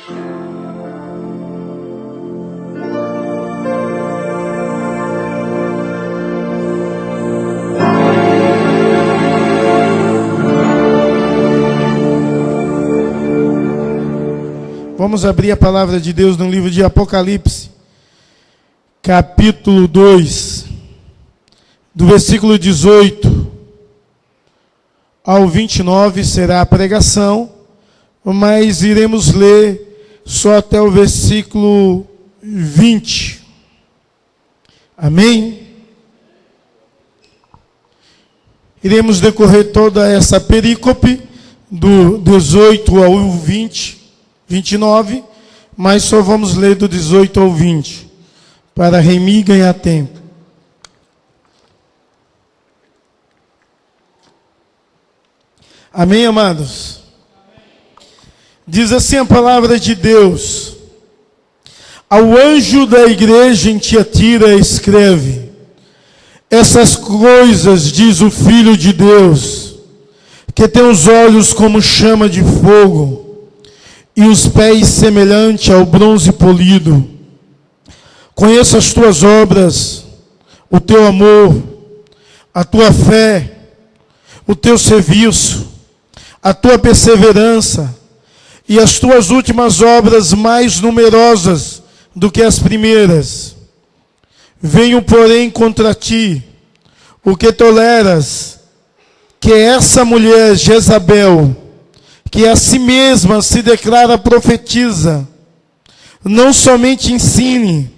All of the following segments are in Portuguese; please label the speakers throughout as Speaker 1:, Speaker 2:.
Speaker 1: Vamos abrir a palavra de Deus no livro de Apocalipse, capítulo 2, do versículo 18 ao 29 será a pregação, mas iremos ler só até o versículo 20. Amém? Iremos decorrer toda essa perícope do 18 ao 29, mas só vamos ler do 18 ao 20, para remir e ganhar tempo. Amém, amados? Diz assim a palavra de Deus: ao anjo da igreja em Tiatira escreve: essas coisas diz o Filho de Deus, que tem os olhos como chama de fogo, e os pés semelhante ao bronze polido. Conheço as tuas obras, o teu amor, a tua fé, o teu serviço, a tua perseverança, e as tuas últimas obras mais numerosas do que as primeiras. Venho, porém, contra ti, o que toleras, que essa mulher Jezabel, que a si mesma se declara profetiza, não somente ensine,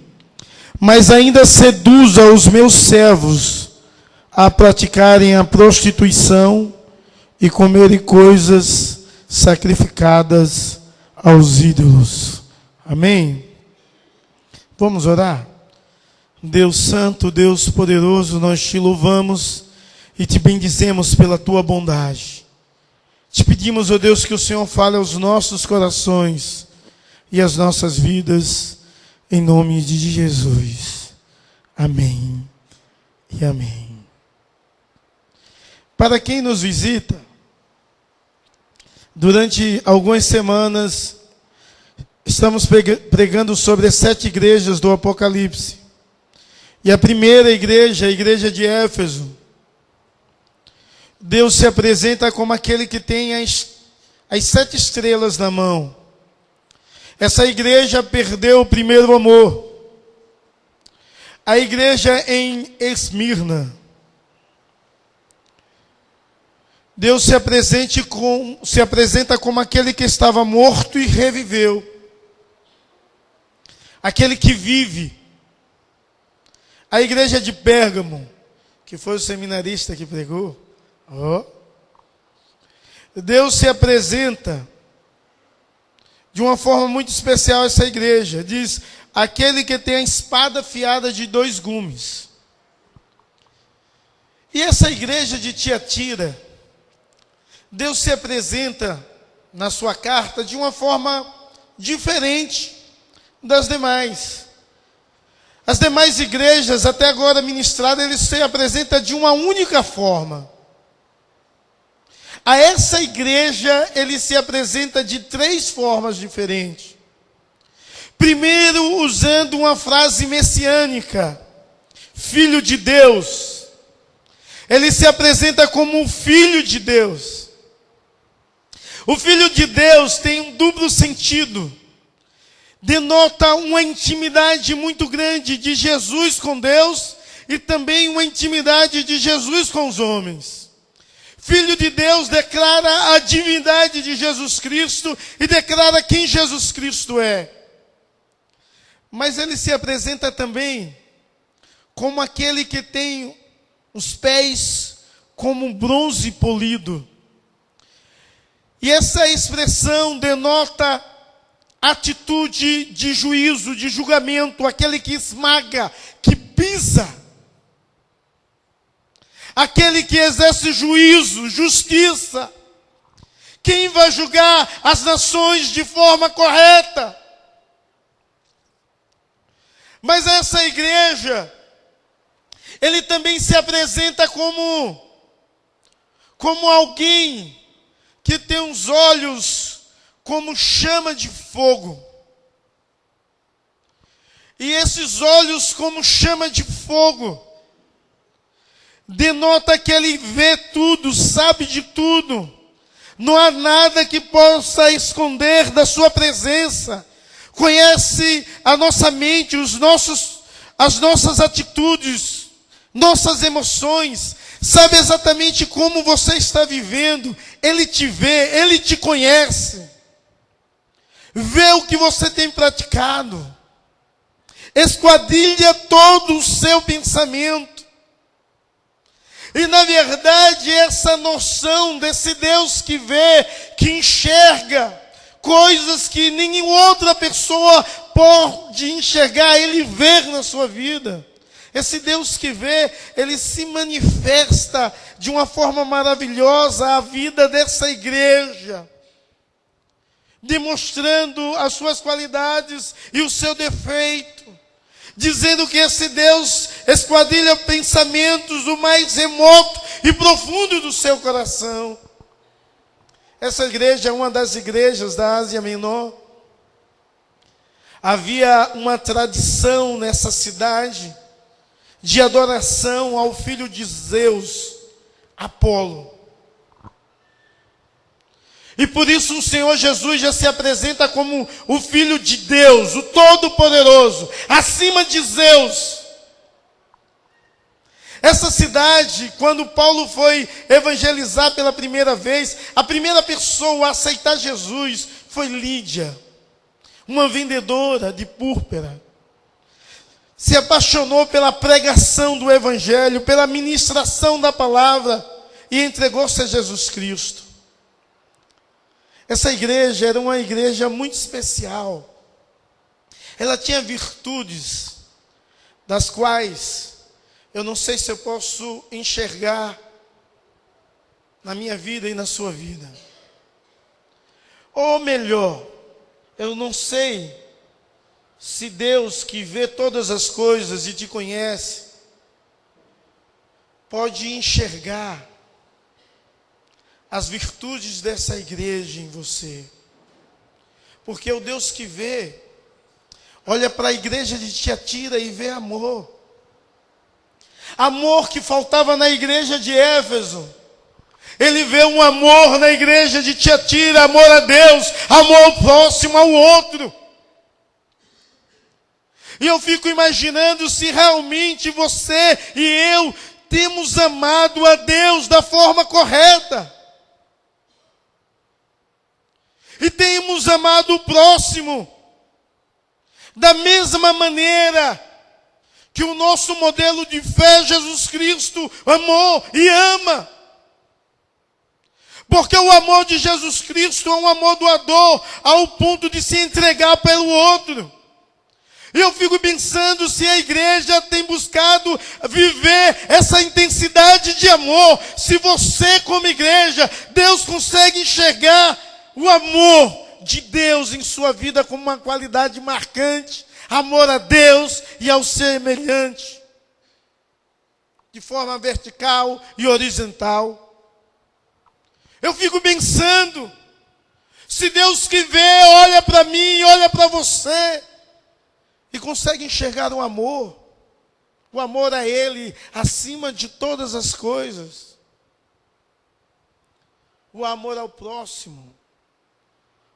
Speaker 1: mas ainda seduza os meus servos a praticarem a prostituição e comerem coisas sacrificadas aos ídolos. Amém? Vamos orar? Deus Santo, Deus Poderoso, nós te louvamos e te bendizemos pela tua bondade. Te pedimos, ó Deus, que o Senhor fale aos nossos corações e às nossas vidas, em nome de Jesus. Amém e amém. Para quem nos visita, durante algumas semanas, estamos pregando sobre as 7 igrejas do Apocalipse. E a primeira igreja, a igreja de Éfeso, Deus se apresenta como aquele que tem as 7 estrelas na mão. Essa igreja perdeu o primeiro amor. A igreja em Esmirna, Deus se apresenta como aquele que estava morto e reviveu. Aquele que vive. A igreja de Pérgamo, que foi o seminarista que pregou, Deus se apresenta de uma forma muito especial a essa igreja. Diz, aquele que tem a espada afiada de 2 gumes. E essa igreja de Tiatira, Deus se apresenta na sua carta de uma forma diferente das demais. As demais igrejas, até agora ministradas, ele se apresenta de uma única forma. A essa igreja, ele se apresenta de 3 formas diferentes. Primeiro, usando uma frase messiânica, Filho de Deus. Ele se apresenta como o Filho de Deus. O Filho de Deus tem um duplo sentido. Denota uma intimidade muito grande de Jesus com Deus e também uma intimidade de Jesus com os homens. Filho de Deus declara a divindade de Jesus Cristo e declara quem Jesus Cristo é. Mas ele se apresenta também como aquele que tem os pés como bronze polido. E essa expressão denota atitude de juízo, de julgamento, aquele que esmaga, que pisa. Aquele que exerce juízo, justiça. Quem vai julgar as nações de forma correta? Mas essa igreja, ele também se apresenta como alguém que tem os olhos como chama de fogo. E esses olhos como chama de fogo denota que ele vê tudo, sabe de tudo. Não há nada que possa esconder da sua presença. Conhece a nossa mente, as nossas atitudes, nossas emoções. Sabe exatamente como você está vivendo. Ele te vê, ele te conhece. Vê o que você tem praticado. Esquadrilha todo o seu pensamento. E na verdade essa noção desse Deus que vê, que enxerga coisas que nenhuma outra pessoa pode enxergar, ele vê na sua vida. Esse Deus que vê, ele se manifesta de uma forma maravilhosa à vida dessa igreja, demonstrando as suas qualidades e o seu defeito, dizendo que esse Deus esquadrilha pensamentos do mais remoto e profundo do seu coração. Essa igreja é uma das igrejas da Ásia Menor. Havia uma tradição nessa cidade de adoração ao filho de Zeus, Apolo. E por isso o Senhor Jesus já se apresenta como o Filho de Deus, o Todo-Poderoso, acima de Zeus. Essa cidade, quando Paulo foi evangelizar pela primeira vez, a primeira pessoa a aceitar Jesus foi Lídia, uma vendedora de púrpura. Se apaixonou pela pregação do Evangelho, pela ministração da palavra e entregou-se a Jesus Cristo. Essa igreja era uma igreja muito especial. Ela tinha virtudes, das quais eu não sei se eu posso enxergar na minha vida e na sua vida. Ou melhor, eu não sei se Deus, que vê todas as coisas e te conhece, pode enxergar as virtudes dessa igreja em você. Porque o Deus que vê, olha para a igreja de Tiatira e vê amor. Amor que faltava na igreja de Éfeso. Ele vê um amor na igreja de Tiatira, amor a Deus, amor ao próximo, ao outro. E eu fico imaginando se realmente você e eu temos amado a Deus da forma correta. E temos amado o próximo da mesma maneira que o nosso modelo de fé, Jesus Cristo, amou e ama. Porque o amor de Jesus Cristo é um amor doador, ao ponto de se entregar pelo outro. E eu fico pensando se a igreja tem buscado viver essa intensidade de amor. Se você, como igreja, Deus consegue enxergar o amor de Deus em sua vida como uma qualidade marcante. Amor a Deus e ao semelhante. De forma vertical e horizontal. Eu fico pensando, se Deus que vê, olha para mim, olha para você, e consegue enxergar o amor a Ele acima de todas as coisas, o amor ao próximo,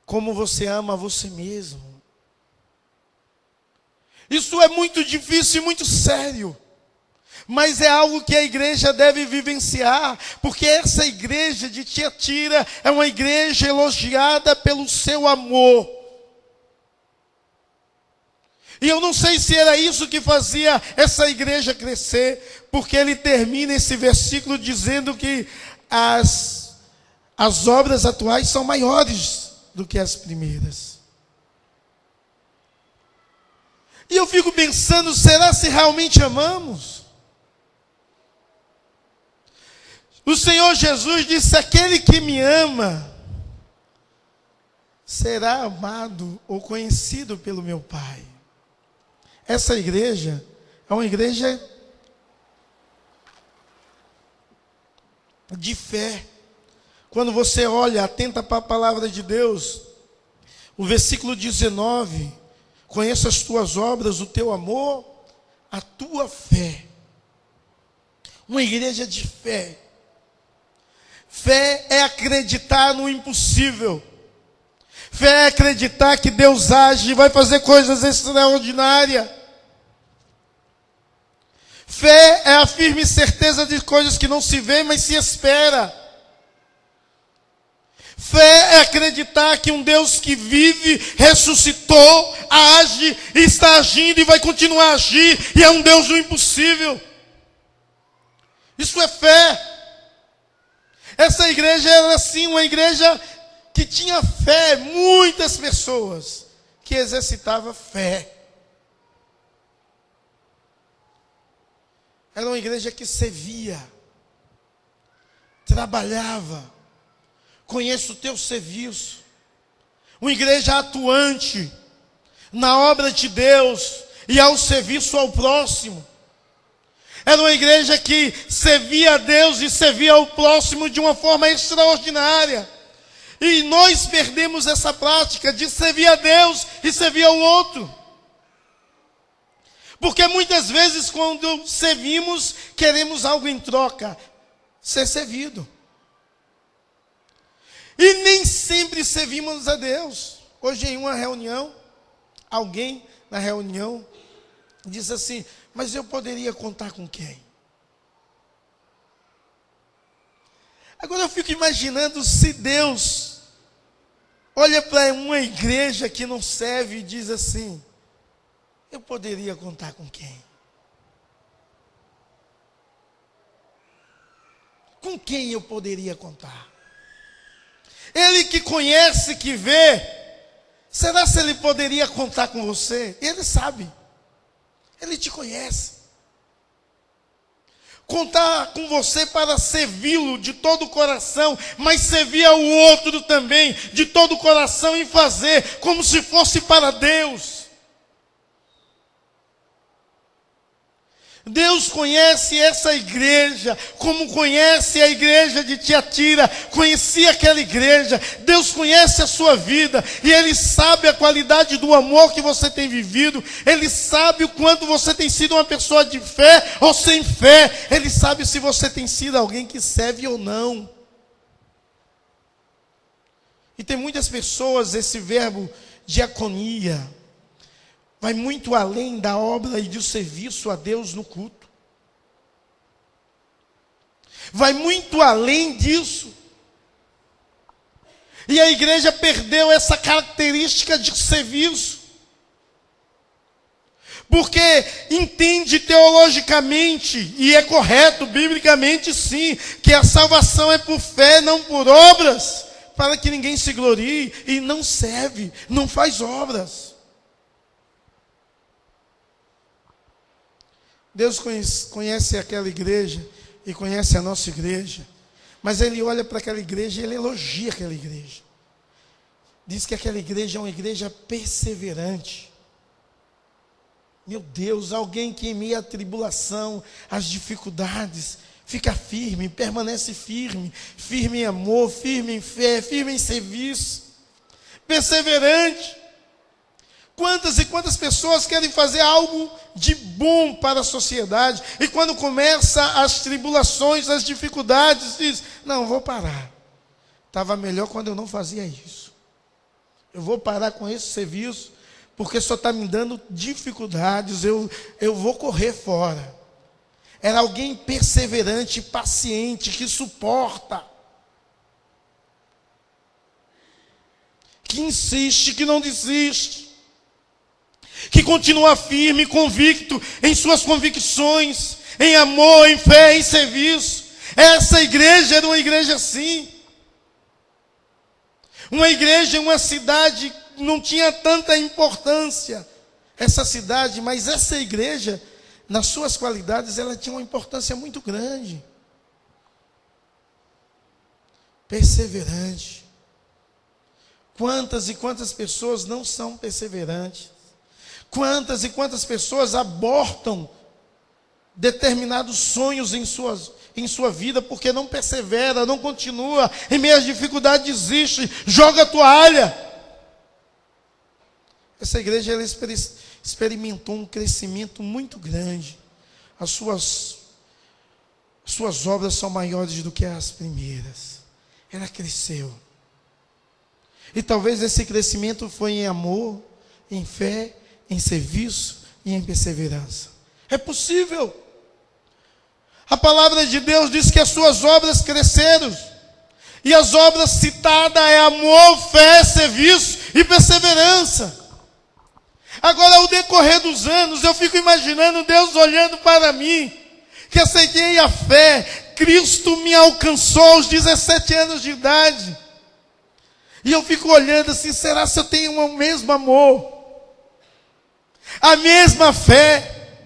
Speaker 1: como você ama a você mesmo. Isso é muito difícil e muito sério. Mas é algo que a igreja deve vivenciar, porque essa igreja de Tiatira é uma igreja elogiada pelo seu amor. E eu não sei se era isso que fazia essa igreja crescer, porque ele termina esse versículo dizendo que as obras atuais são maiores do que as primeiras. E eu fico pensando, será se realmente amamos? O Senhor Jesus disse, aquele que me ama será amado ou conhecido pelo meu Pai. Essa igreja é uma igreja de fé. Quando você olha, atenta para a palavra de Deus, O versículo 19: conheço as tuas obras, o teu amor, a tua fé. Uma igreja de fé. Fé é acreditar no impossível. Fé é acreditar que Deus age e vai fazer coisas extraordinárias. Fé é a firme certeza de coisas que não se vê, mas se espera. Fé é acreditar que um Deus que vive, ressuscitou, age, está agindo e vai continuar a agir, e é um Deus do impossível. Isso é fé. Essa igreja era assim, uma igreja que tinha fé, muitas pessoas que exercitavam fé. Era uma igreja que servia, trabalhava. Conheço o teu serviço. Uma igreja atuante na obra de Deus e ao serviço ao próximo. Era uma igreja que servia a Deus e servia ao próximo de uma forma extraordinária. E nós perdemos essa prática de servir a Deus e servir ao outro. Porque muitas vezes quando servimos, queremos algo em troca. Ser servido. E nem sempre servimos a Deus. Hoje em uma reunião, alguém na reunião diz assim: mas eu poderia contar com quem? Agora eu fico imaginando se Deus olha para uma igreja que não serve e diz assim: eu poderia contar com quem? Com quem eu poderia contar? Ele que conhece, que vê, será se ele poderia contar com você? Ele sabe. Ele te conhece. Contar com você para servi-lo de todo o coração, mas servir ao outro também de todo o coração e fazer como se fosse para Deus. Deus conhece essa igreja, como conhece a igreja de Tiatira, conhecia aquela igreja. Deus conhece a sua vida, e Ele sabe a qualidade do amor que você tem vivido. Ele sabe o quanto você tem sido uma pessoa de fé ou sem fé. Ele sabe se você tem sido alguém que serve ou não. E tem muitas pessoas, esse verbo diaconia vai muito além da obra e do serviço a Deus no culto. Vai muito além disso. E a igreja perdeu essa característica de serviço. Porque entende teologicamente, e é correto, biblicamente sim, que a salvação é por fé, não por obras, para que ninguém se glorie, e não serve, não faz obras. Deus conhece aquela igreja e conhece a nossa igreja, mas Ele olha para aquela igreja e Ele elogia aquela igreja. Diz que aquela igreja é uma igreja perseverante. Meu Deus, alguém que em meio à tribulação, às dificuldades, fica firme, permanece firme, firme em amor, firme em fé, firme em serviço, perseverante. Quantas e quantas pessoas querem fazer algo de bom para a sociedade, e quando começa as tribulações, as dificuldades, diz: não, vou parar. Estava melhor quando eu não fazia isso. Eu vou parar com esse serviço, porque só está me dando dificuldades, eu vou correr fora. Era alguém perseverante, paciente, que suporta, que insiste, que não desiste, que continua firme, convicto em suas convicções, em amor, em fé, em serviço. Essa igreja era uma igreja assim. Uma igreja em uma cidade não tinha tanta importância, essa cidade, mas essa igreja, nas suas qualidades, ela tinha uma importância muito grande. Perseverante. Quantas e quantas pessoas não são perseverantes? Quantas e quantas pessoas abortam determinados sonhos em sua vida, porque não persevera, não continua, em meio às dificuldades desiste, joga a toalha. Essa igreja ela experimentou um crescimento muito grande. As suas obras são maiores do que as primeiras. Ela cresceu. E talvez esse crescimento foi em amor, em fé, em serviço e em perseverança. É possível. A palavra de Deus diz que as suas obras cresceram. E as obras citadas é amor, fé, serviço e perseverança. Agora, ao decorrer dos anos, eu fico imaginando Deus olhando para mim, que aceitei a fé. Cristo me alcançou aos 17 anos de idade. E eu fico olhando assim, será que eu tenho o mesmo amor? A mesma fé?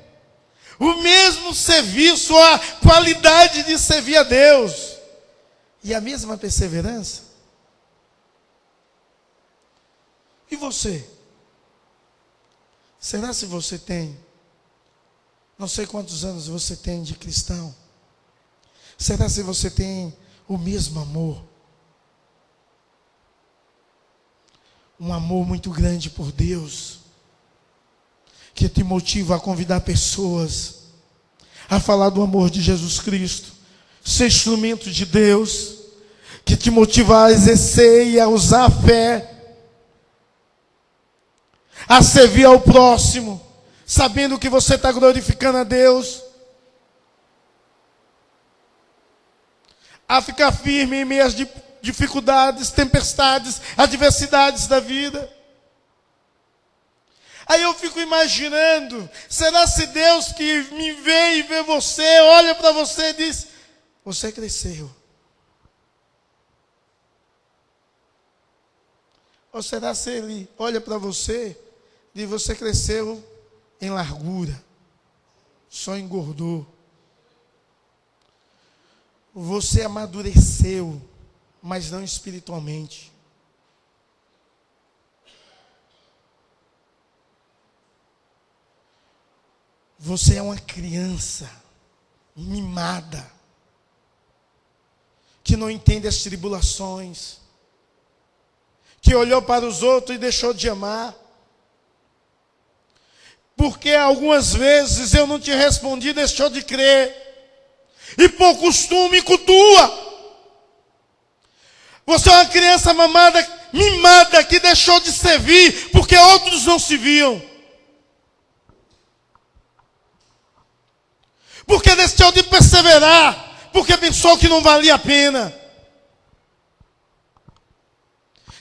Speaker 1: O mesmo serviço, a qualidade de servir a Deus? E a mesma perseverança? E você? Será se você tem? Não sei quantos anos você tem de cristão. Será se você tem o mesmo amor? Um amor muito grande por Deus, que te motiva a convidar pessoas a falar do amor de Jesus Cristo, ser instrumento de Deus, que te motiva a exercer e a usar a fé, a servir ao próximo, sabendo que você está glorificando a Deus, a ficar firme em meio às dificuldades, tempestades, adversidades da vida. Aí eu fico imaginando, será se Deus que me vê e vê você, olha para você e diz, você cresceu? Ou será se Ele olha para você e diz, você cresceu em largura, só engordou. Você amadureceu, mas não espiritualmente. Você é uma criança mimada, que não entende as tribulações, que olhou para os outros e deixou de amar. Porque algumas vezes eu não te respondi, deixou de crer. E por costume cultua. Você é uma criança mimada, que deixou de servir, porque outros não se viam. Porque deixou de perseverar, porque pensou que não valia a pena.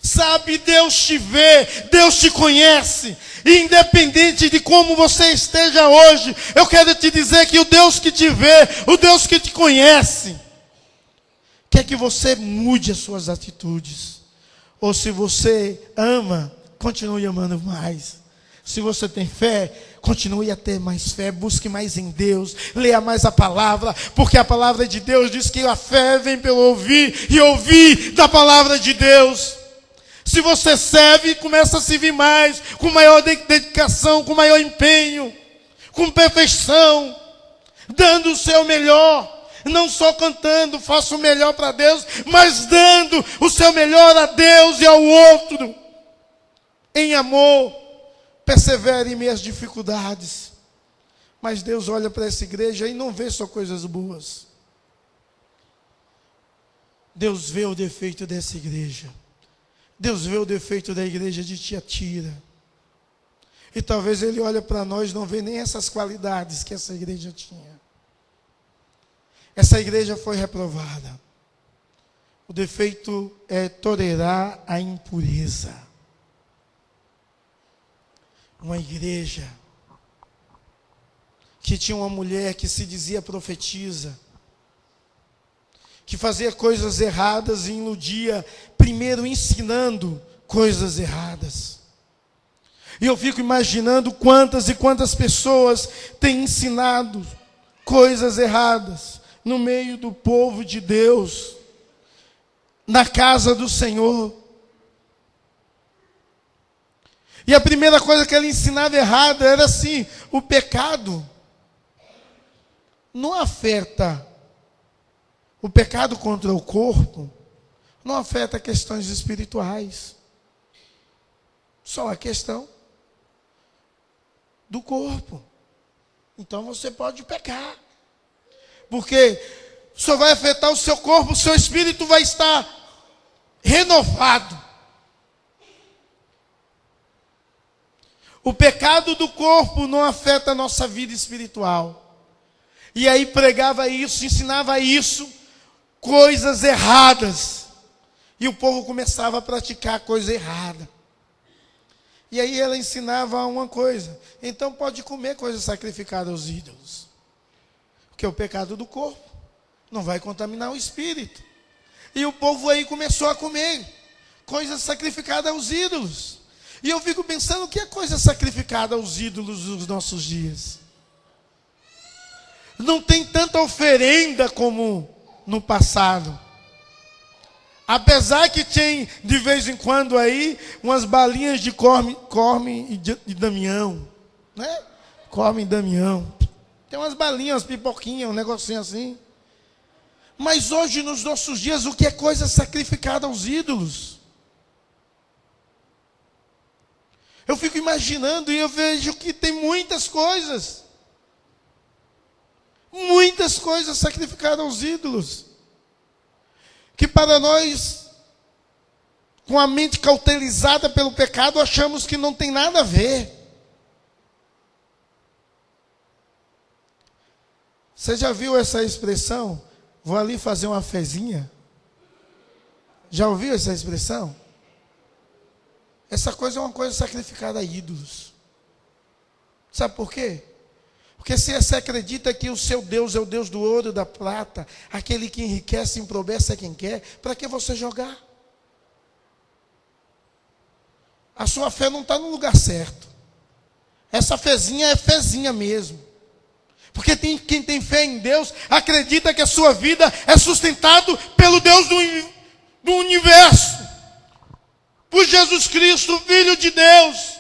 Speaker 1: Sabe, Deus te vê, Deus te conhece. E independente de como você esteja hoje, eu quero te dizer que o Deus que te vê, o Deus que te conhece, quer que você mude as suas atitudes. Ou se você ama, continue amando mais. Se você tem fé, continue a ter mais fé, busque mais em Deus, leia mais a palavra, porque a palavra de Deus diz que a fé vem pelo ouvir, e ouvir da palavra de Deus. Se você serve, começa a servir mais, com maior dedicação, com maior empenho, com perfeição, dando o seu melhor. Não só cantando, faça o melhor para Deus, mas dando o seu melhor a Deus e ao outro. Em amor, persevere em meio às dificuldades. Mas Deus olha para essa igreja e não vê só coisas boas. Deus vê o defeito dessa igreja. Deus vê o defeito da igreja de Tiatira. E talvez Ele olhe para nós e não vê nem essas qualidades que essa igreja tinha. Essa igreja foi reprovada. O defeito é tolerar a impureza. Uma igreja que tinha uma mulher que se dizia profetisa, que fazia coisas erradas e iludia, primeiro ensinando coisas erradas. E eu fico imaginando quantas e quantas pessoas têm ensinado coisas erradas no meio do povo de Deus, na casa do Senhor. E a primeira coisa que ele ensinava errada era assim: o pecado não afeta, o pecado contra o corpo não afeta questões espirituais. Só a questão do corpo. Então você pode pecar. Porque só vai afetar o seu corpo, o seu espírito vai estar renovado. O pecado do corpo não afeta a nossa vida espiritual. E aí pregava isso, ensinava isso, coisas erradas. E o povo começava a praticar coisa errada. E aí ela ensinava uma coisa. Então pode comer coisa sacrificada aos ídolos. Porque é o pecado do corpo. Não vai contaminar o espírito. E o povo aí começou a comer coisas sacrificadas aos ídolos. E eu fico pensando, o que é coisa sacrificada aos ídolos dos nossos dias? Não tem tanta oferenda como no passado. Apesar que tem, de vez em quando aí, umas balinhas de Corme e Damião. Né? Corme e Damião. Tem umas balinhas, umas pipoquinhas, um negocinho assim. Mas hoje, nos nossos dias, o que é coisa sacrificada aos ídolos? Eu fico imaginando e eu vejo que tem muitas coisas sacrificadas aos ídolos. Que para nós, com a mente cauterizada pelo pecado, achamos que não tem nada a ver. Você já viu essa expressão? Vou ali fazer uma fezinha. Já ouviu essa expressão? Essa coisa é uma coisa sacrificada a ídolos. Sabe por quê? Porque se você acredita que o seu Deus é o Deus do ouro e da prata, aquele que enriquece e empobrece é quem quer, para que você jogar? A sua fé não está no lugar certo. Essa fezinha é fezinha mesmo. Porque quem tem fé em Deus, acredita que a sua vida é sustentado pelo Deus do universo. Por Jesus Cristo, Filho de Deus.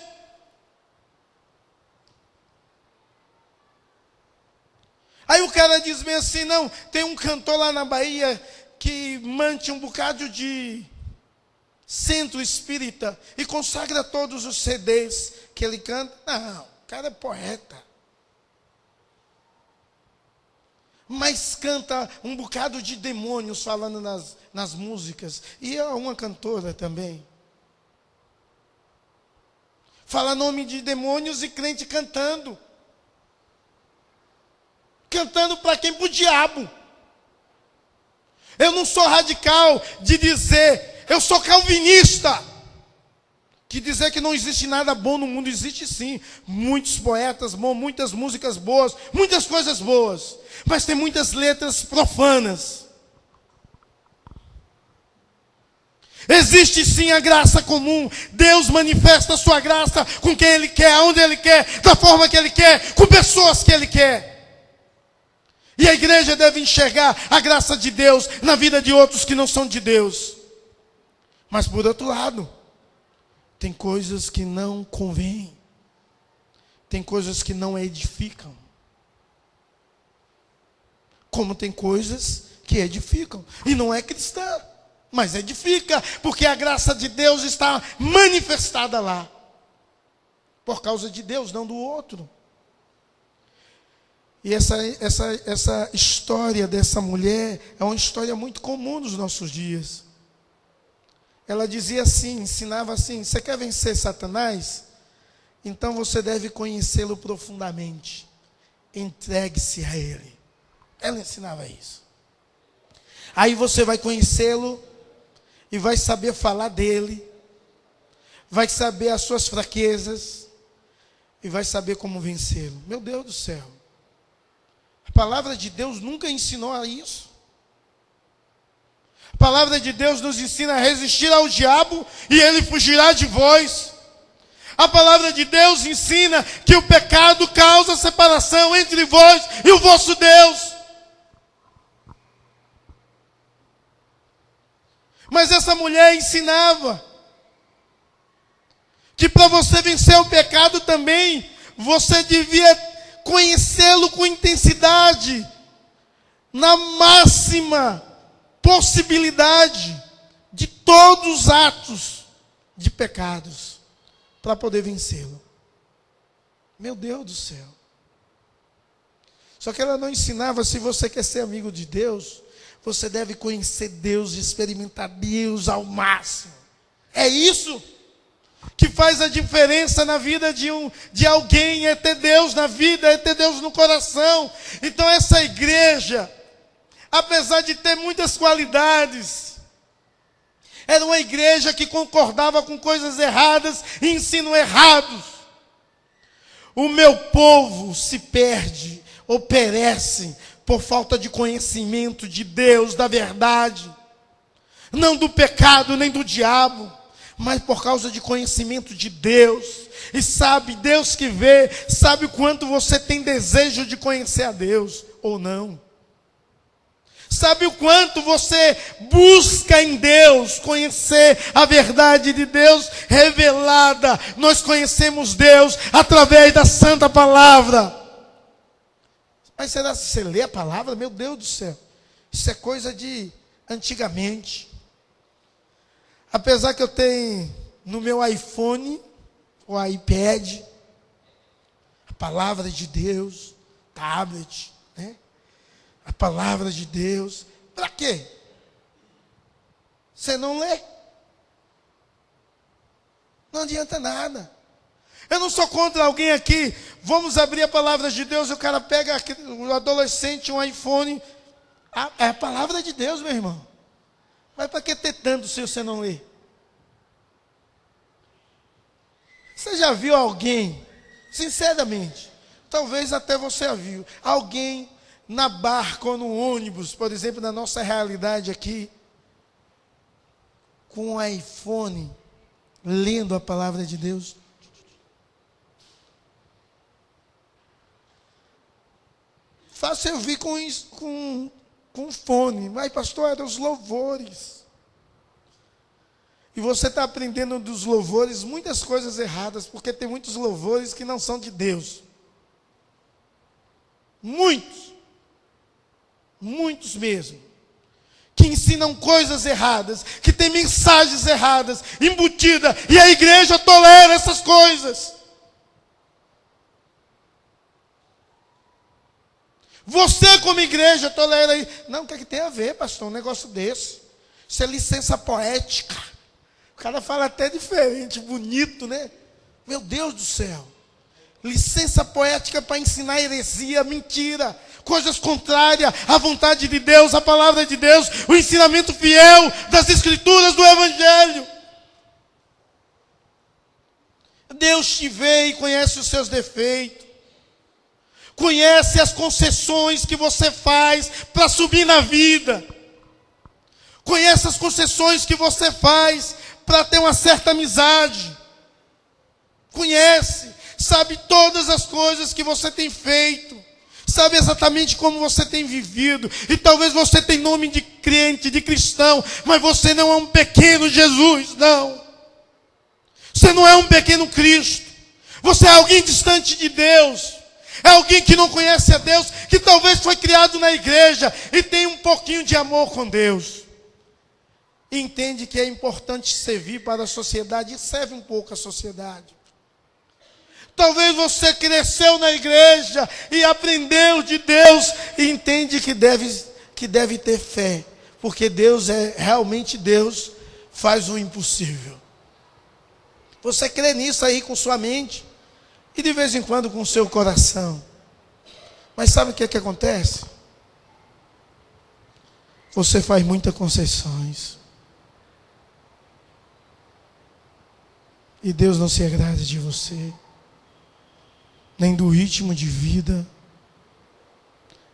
Speaker 1: Aí o cara diz bem assim, não, tem um cantor lá na Bahia que mante um bocado de centro espírita e consagra todos os CDs que ele canta. Não, o cara é poeta. Mas canta um bocado de demônios falando nas músicas. E é uma cantora também. Fala nome de demônios e crente cantando. Cantando para quem? Para o diabo. Eu não sou radical de dizer, eu sou calvinista. Que dizer que não existe nada bom no mundo, existe sim. Muitos poetas bons, muitas músicas boas, muitas coisas boas. Mas tem muitas letras profanas. Existe sim a graça comum. Deus manifesta a sua graça com quem Ele quer, aonde Ele quer, da forma que Ele quer, com pessoas que Ele quer. E a igreja deve enxergar a graça de Deus na vida de outros que não são de Deus. Mas por outro lado, tem coisas que não convêm. Tem coisas que não edificam. Como tem coisas que edificam. E não é cristã, mas edifica. Porque a graça de Deus está manifestada lá. Por causa de Deus, não do outro. E essa história dessa mulher é uma história muito comum nos nossos dias. Ela dizia assim, ensinava assim, você quer vencer Satanás? Então você deve conhecê-lo profundamente. Entregue-se a ele. Ela ensinava isso. Aí você vai conhecê-lo e vai saber falar dele. Vai saber as suas fraquezas e vai saber como vencê-lo. Meu Deus do céu. A palavra de Deus nunca ensinou a isso. A palavra de Deus nos ensina a resistir ao diabo e ele fugirá de vós. A palavra de Deus ensina que o pecado causa separação entre vós e o vosso Deus. Mas essa mulher ensinava que para você vencer o pecado também, você devia conhecê-lo com intensidade, na máxima possibilidade de todos os atos de pecados, para poder vencê-lo. Meu Deus do céu. Só que ela não ensinava, se você quer ser amigo de Deus, você deve conhecer Deus e experimentar Deus ao máximo. É isso que faz a diferença na vida de alguém, é ter Deus na vida, é ter Deus no coração. Então essa igreja, apesar de ter muitas qualidades, era uma igreja que concordava com coisas erradas e ensinos errados. O meu povo se perde ou perece por falta de conhecimento de Deus, da verdade. Não do pecado nem do diabo, mas por causa de conhecimento de Deus. E sabe, Deus que vê, sabe o quanto você tem desejo de conhecer a Deus ou não. Sabe o quanto você busca em Deus conhecer a verdade de Deus revelada. Nós conhecemos Deus através da santa palavra. Mas será que você lê a palavra? Meu Deus do céu. Isso é coisa de antigamente. Apesar que eu tenho no meu iPhone, o iPad, a palavra de Deus, tablet, né? A palavra de Deus. Para quê? Você não lê? Não adianta nada. Eu não sou contra alguém aqui. Vamos abrir a palavra de Deus. O cara pega o adolescente, um iPhone. É a palavra de Deus, meu irmão. Mas para que ter tanto se você não lê? Você já viu alguém, sinceramente, talvez até você já viu, alguém na barca ou no ônibus, por exemplo, na nossa realidade aqui, com um iPhone, lendo a palavra de Deus? Fácil eu vir com fone, mas pastor, eram os louvores. E você está aprendendo dos louvores muitas coisas erradas, porque tem muitos louvores que não são de Deus. Muitos. Muitos mesmo. Que ensinam coisas erradas, que tem mensagens erradas, embutidas, e a igreja tolera essas coisas. Você como igreja tolera aí. Não, o que é que tem a ver, pastor, um negócio desse? Isso é licença poética. O cara fala até diferente, bonito, né? Meu Deus do céu. Licença poética para ensinar heresia, mentira. Coisas contrárias à vontade de Deus, à palavra de Deus. O ensinamento fiel das escrituras do Evangelho. Deus te vê e conhece os seus defeitos. Conhece as concessões que você faz para subir na vida. Conhece as concessões que você faz para ter uma certa amizade. Conhece, sabe todas as coisas que você tem feito. Sabe exatamente como você tem vivido. E talvez você tenha nome de crente, de cristão, mas você não é um pequeno Jesus, não. Você não é um pequeno Cristo. Você é alguém distante de Deus. É alguém que não conhece a Deus, que talvez foi criado na igreja e tem um pouquinho de amor com Deus. E entende que é importante servir para a sociedade e serve um pouco a sociedade. Talvez você cresceu na igreja e aprendeu de Deus e entende que deve ter fé, porque Deus é realmente Deus, faz o impossível. Você crê nisso aí com sua mente e de vez em quando com o seu coração. Mas sabe o que é que acontece? Você faz muitas concessões. E Deus não se agrada de você, nem do ritmo de vida,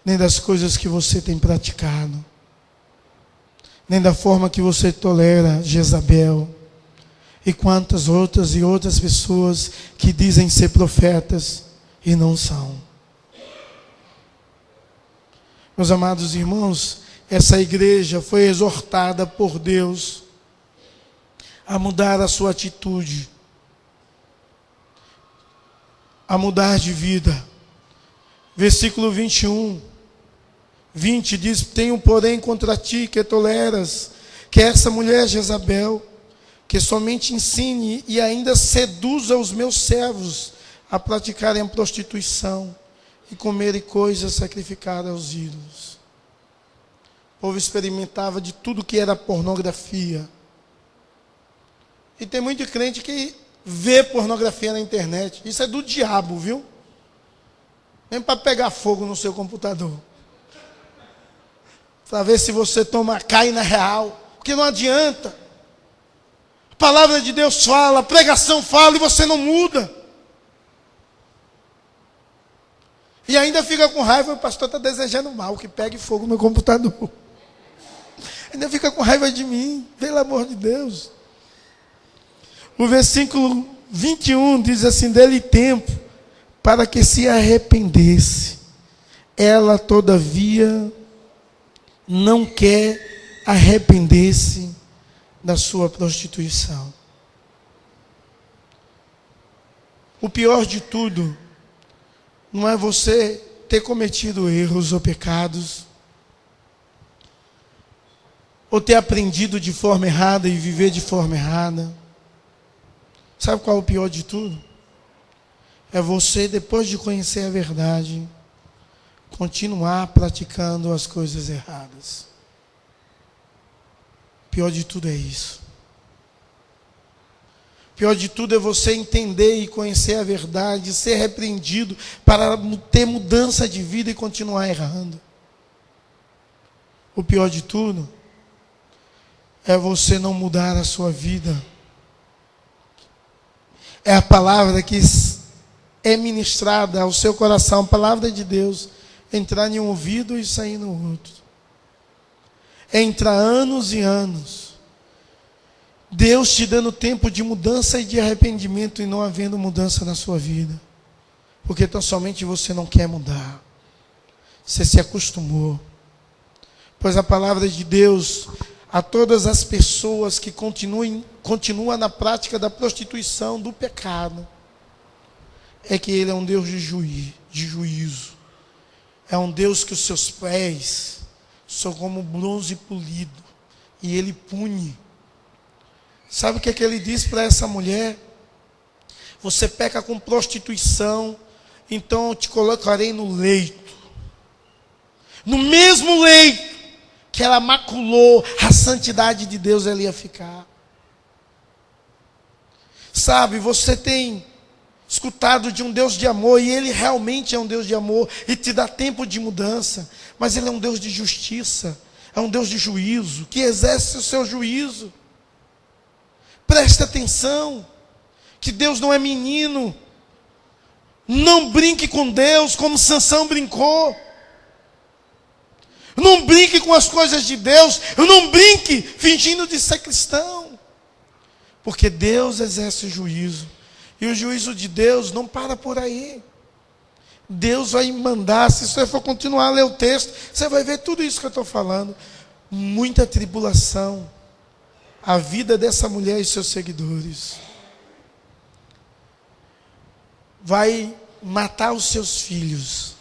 Speaker 1: nem das coisas que você tem praticado, nem da forma que você tolera Jezabel e quantas outras pessoas que dizem ser profetas e não são. Meus amados irmãos, essa igreja foi exortada por Deus a mudar a sua atitude, a mudar de vida. Versículo 21, 20 diz: tenho porém contra ti que toleras, que essa mulher Jezabel, que somente ensine e ainda seduza os meus servos a praticarem a prostituição e comerem coisas sacrificadas aos ídolos. O povo experimentava de tudo que era pornografia. E tem muito crente que vê pornografia na internet. Isso é do diabo, viu? Nem para pegar fogo no seu computador. Para ver se você cai na real. Porque não adianta. A palavra de Deus fala, a pregação fala e você não muda. E ainda fica com raiva, o pastor está desejando mal, que pegue fogo no meu computador. Ainda fica com raiva de mim, pelo amor de Deus. O versículo 21 diz assim: dê-lhe tempo para que se arrependesse. Ela, todavia, não quer arrepender-se da sua prostituição. O pior de tudo não é você ter cometido erros ou pecados, ou ter aprendido de forma errada e viver de forma errada. Sabe qual é o pior de tudo? É você, depois de conhecer a verdade, continuar praticando as coisas erradas. O pior de tudo é isso. O pior de tudo é você entender e conhecer a verdade, ser repreendido para ter mudança de vida e continuar errando. O pior de tudo é você não mudar a sua vida. É a palavra que é ministrada ao seu coração, a palavra de Deus, entrar em um ouvido e sair no outro. É entrar anos e anos. Deus te dando tempo de mudança e de arrependimento e não havendo mudança na sua vida. Porque tão somente você não quer mudar. Você se acostumou. Pois a palavra de Deus, a todas as pessoas que continuam na prática da prostituição, do pecado, é que Ele é um Deus de juízo. É um Deus que os seus pés são como bronze polido. E Ele pune. Sabe o que é que Ele diz para essa mulher? Você peca com prostituição, então eu te colocarei no leito. No mesmo leito que ela maculou a santidade de Deus, ela ia ficar. Sabe, você tem escutado de um Deus de amor, e Ele realmente é um Deus de amor, e te dá tempo de mudança, mas Ele é um Deus de justiça, é um Deus de juízo, que exerce o seu juízo. Presta atenção, que Deus não é menino. Não brinque com Deus como Sansão brincou. Não brinque com as coisas de Deus. Não brinque fingindo de ser cristão. Porque Deus exerce o juízo. E o juízo de Deus não para por aí. Deus vai mandar, se você for continuar a ler o texto, você vai ver tudo isso que eu estou falando. Muita tribulação. A vida dessa mulher e seus seguidores. Vai matar os seus filhos.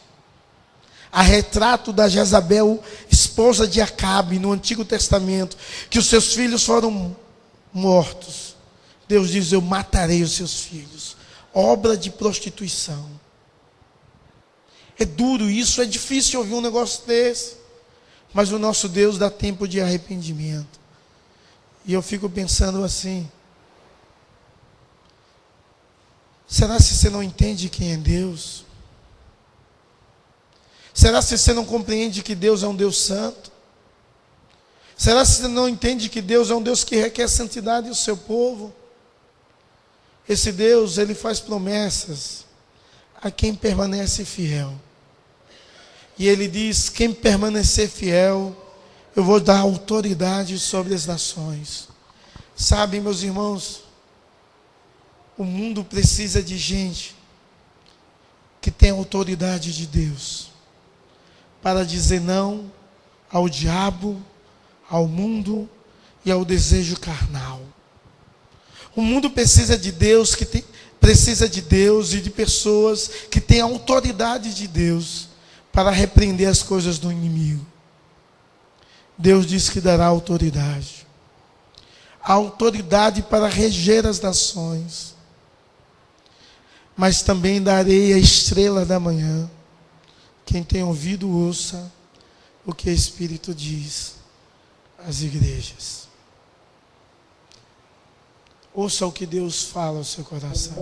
Speaker 1: A retrato da Jezabel, esposa de Acabe, no Antigo Testamento, que os seus filhos foram mortos. Deus diz: eu matarei os seus filhos. Obra de prostituição. É duro isso, é difícil ouvir um negócio desse. Mas o nosso Deus dá tempo de arrependimento. E eu fico pensando assim: será se você não entende quem é Deus? Será se você não compreende que Deus é um Deus santo? Será se você não entende que Deus é um Deus que requer santidade do seu povo? Esse Deus, Ele faz promessas a quem permanece fiel. E Ele diz: quem permanecer fiel, eu vou dar autoridade sobre as nações. Sabe, meus irmãos, o mundo precisa de gente que tem autoridade de Deus para dizer não ao diabo, ao mundo e ao desejo carnal. O mundo precisa de Deus, precisa de Deus e de pessoas que têm a autoridade de Deus para repreender as coisas do inimigo. Deus diz que dará autoridade. A autoridade para reger as nações. mas também darei a estrela da manhã. Quem tem ouvido, ouça o que o Espírito diz às igrejas. Ouça o que Deus fala ao seu coração.